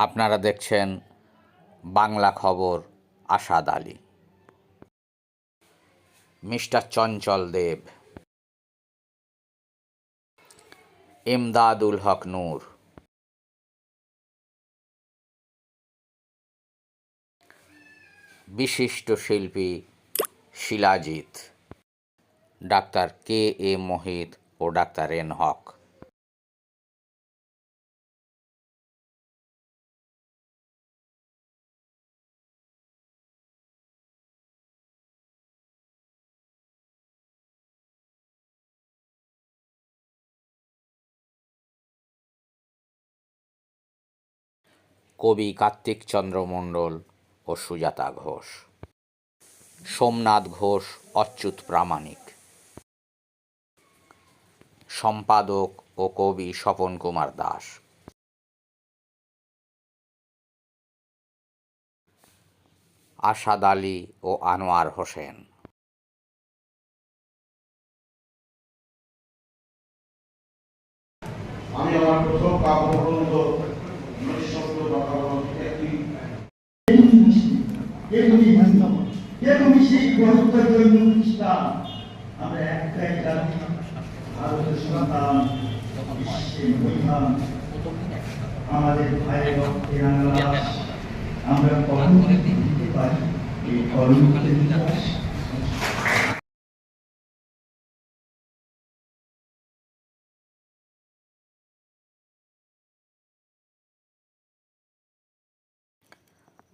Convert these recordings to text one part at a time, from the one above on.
আপনারা দেখছেন বাংলা খবর আসাদ আলী। মিস্টার চঞ্চল দেব, এমদাদুল হক নূর, বিশিষ্ট শিল্পী শিলাজিৎ, ডাক্তার কে এ মোহিত ও ডাক্তার এন হক। কবি কার্তিক চন্দ্র মণ্ডল ও সুজাতা ঘোষ, সোমনাথ ঘোষ, অচ্যুত প্রামাণিক, সম্পাদক ও কবি স্বপন কুমার দাস, আসাদ আলী ও আনোয়ার হোসেন। আমি আমার প্রথম কাব্যগ্রন্থ আমরা একটাই জাতি, ভারতের সন্তান, বিশ্বের মহিলা, আমাদের ভাইয়ের রক্তে রাঙা, আমরা কখনো দিতে পারি এই কলঙ্কের ইতিহাস।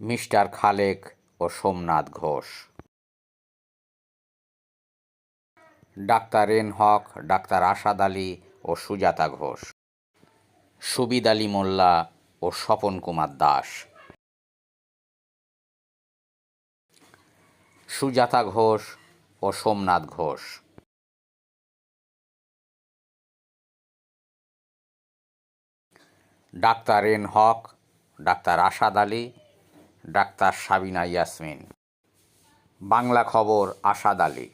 মিস্টার খালেক ও সোমনাথ ঘোষ, ডাক্তার এন হক, ডাক্তার আসাদ আলী ও সুজাতা ঘোষ, সুবিদ আলী মোল্লা ও স্বপন কুমার দাস, সুজাতা ঘোষ ও সোমনাথ ঘোষ, ডাক্তার এন হক, ডাক্তার আসাদ আলী, ডাক্তার সাবিনা ইয়াসমিন। বাংলা খবর আসাদ আলী।